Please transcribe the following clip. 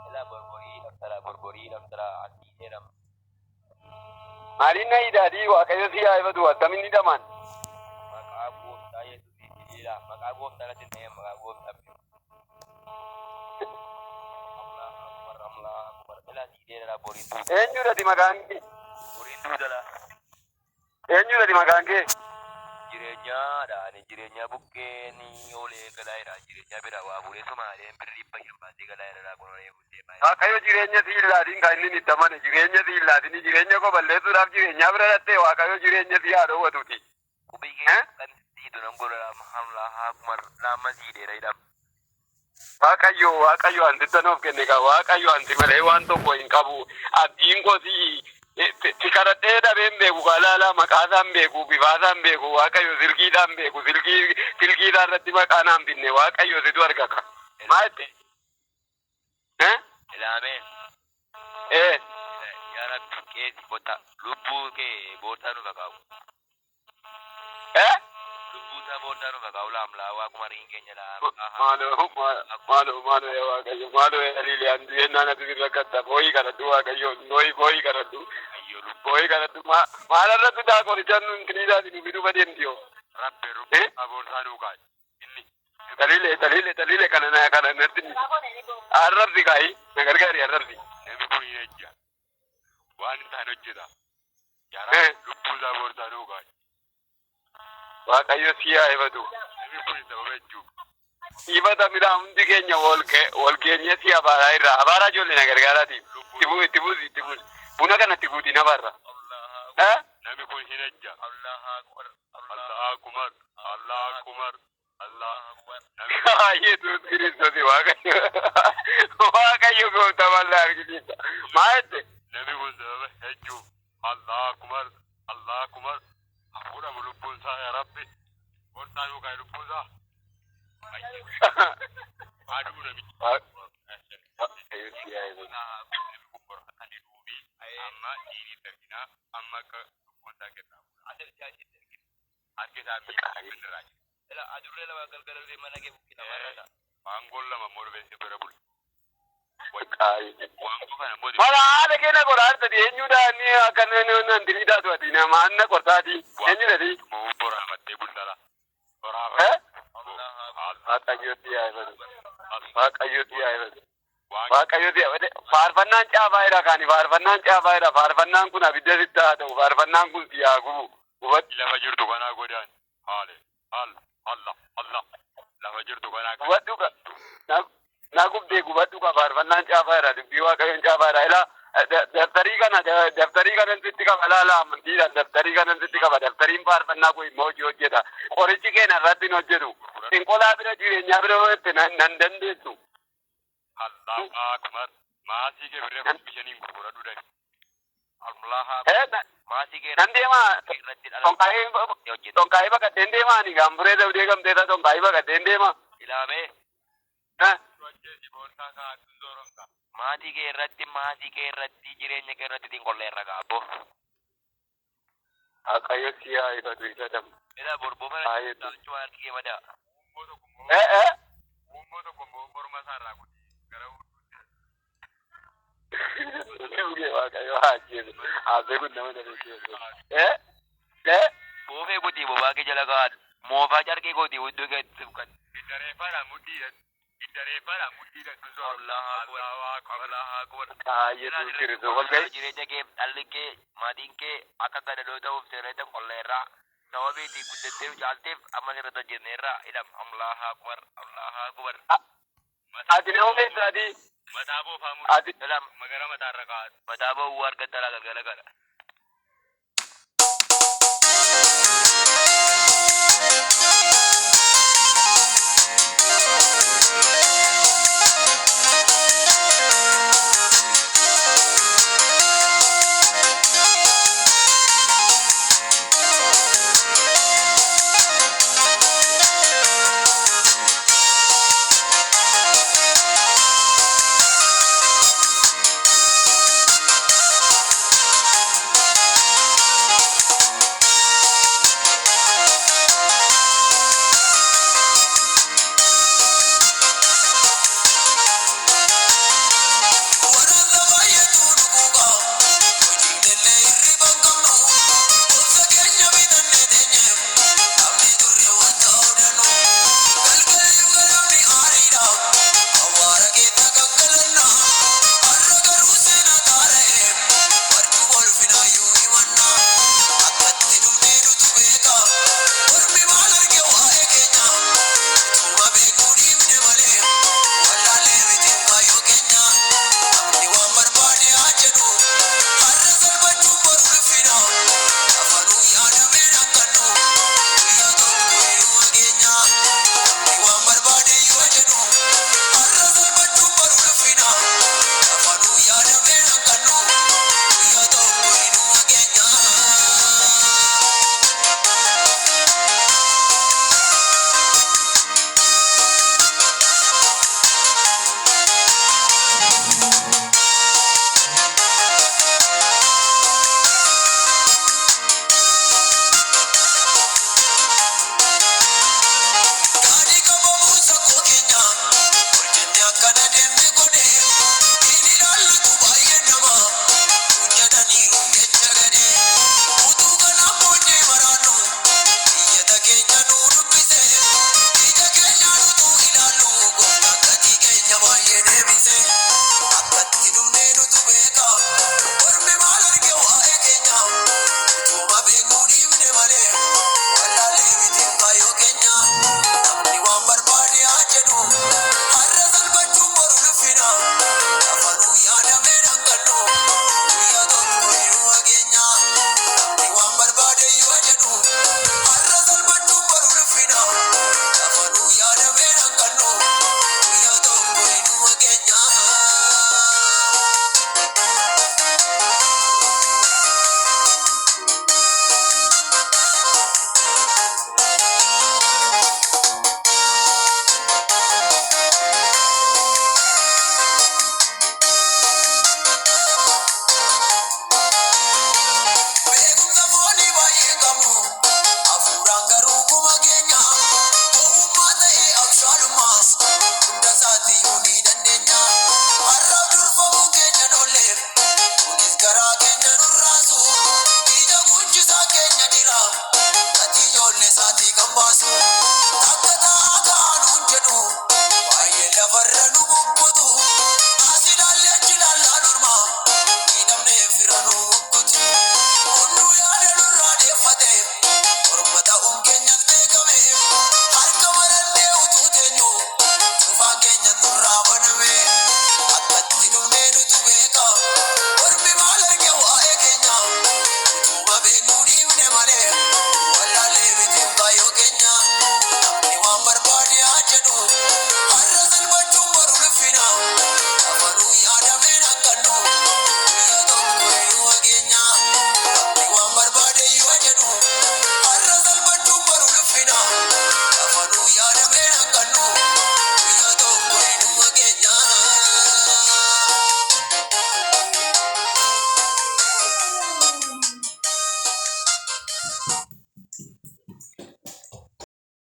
ila borborii laftara asii jedhama. Maaliin na hidhaadhii waaqayyo si haa ifatu akkamiin hidhaman? Maqaa gooftaa Yesuusiin hidhiidha. Maqaa gooftaa irratti ta'e maqaa gooftaa ila asii jedhama boriitu. Eenyudhati maqaan kee? Boriitu dala. Eenyudhati maqaan kee? Jireenyaadha. Ani jireenya bukkeen olee galaayidha. Jireenya bira waa bulee Somaaleen birrii bayyan baasee galaayidha. Kunuunee buttee baay'ee. Waaqayyo jireenya si illaatiin kan inni itti amane jireenya si illaatiin jireenya koo balleessuudhaaf jireenya bira dhattee waaqayyo jireenya si haa dhoowwatuuti. Kubii kee kan siidu nan godha hamlaa haa laama siidheera hidhama. Waaqayyo anti of kenne kaa waaqayyo anti malee waan tokko hin qabu abdiin koo si kadhadhee dhabeen beeku kaalaalaa maqaasaan beeku bifaasaan beeku waaqayyo silkiidhaan beeku silkiidhaan irratti maqaanaan binne waaqayyo situ argaka maalitti Ilaameen. ee Yaara keeti kota lubbuu kee boortaa nu fakkaatu. ee Lubbuu isaa boortaa nu fakkaatu laamlaa waaquma riin keenya laa. maaloo yaa waaqayyo maaloo yaa liiliyaan du'ennaan ati rakkata booyii kadhadhu waaqayyo booyii kadhadhu booyii kadhadhu maalarratti daa qorichaan nu intiniidhaati nu biduu badeemtiyoo Rabbe rubbuu boortaa nu kaayi. Dalile kana natti arrabsi kaayi na gargaari arrabsi. Namni kun hin ejja. Waan hin taane hojjeta. Yaara lubbuu isaa boortaa nu kaayi. Waaqayyo si haa ifatu. Namni kun sababa ejjuu. Ifata midhaan hundi keenya wal keenye si abaaraa irraa abaaraa ijoollee na gargaaraati. Itti buusi. Buna kana itti guutii na barra. Namni kun hin ejja. Allah kumar. Yesus Kiristoos waaqayyo gooftaa bal'aa argisiisa. Maalidde? Namni kun sababa ejjuu. Allah kumar. Hafuudhamu lubbuun isaa yaa Rabbi. Boortaa nu kaayi lubbuun isaa. Aduu namichi. Waaqayyo si haa ifatu. Amma dhiiriif erginaa amma akka lubbuun isaa kennamu. Harki isaa miidhaa irraa jira. Ila adurree lama galgala dhufee mana kee bukkina maalidha. Waangoon lama immoo dhufee si bira bule. Waangoo kana immoo Mala haala keenya qoraartati eenyudha inni akka nan diriidhaatu ati nama anna qortaati eenyudhati? Boora amattee bultala. Waaqayyooti haa ifatu. Waaqayyooti haa ifatu. Faarfannaan caafaayidha kaani faarfannaan kun abidda sitti haa ta'u faarfannaan kun si haa gubu. Lafa jirtu kanaa godaan. Allah. Lafa jirtu kanaa Gubadhu ka na gubdee gubadhu ka faarfannaan caafaayidha dubbii waaqayyoon caafaayidha ilaa daftarii kanan sitti qaba laala amantiidhaan daftarii kanan sitti qaba daftariin faarfannaa kun immoo hojii hojjeta qorichi keenya irratti hin hojjetu xinqolaa bira jireenyaa bira hojjette nan dandeessu. Allah kumar maasii kee birree bishaniin gurguradhu dhabi. Nan deemaa tonkaayii baqaddeen deemaa ni gaamburee dabdee gamteeta tonkaayii baqaddeen deemaa. Ilaamee. Maatii kee irratti jireenya kee irratti xinqolleerra gaabbo. Waaqayyo si haa ifatu isa dhabu. Ila borboo mana jaalachuu waan harki kee madaa. Uummata tokko morma isaarraa godhee gara Waaqayyo haa jeesu haasee kun nama dhabeessu. Boofee guutii bobaa kee jala kaa'adhu. Moofaa carqee guutii hudduu keetti kan. Iddareeffaadhaan mudhiidhaan. Yesus Kiristoos walgahii. Jireenya kee dhalli kee maatiin kee akka gadadoo ta'uuf seerota qolleerraa sababiitii guddattee caalteef amma irratti hojjenneerraa hidham Allaha akbar. Ati nama keessaati. Mataa boofaa mudhii. Magara mataarra kaa'atu. Mataa boowwuu argatta galgala kana.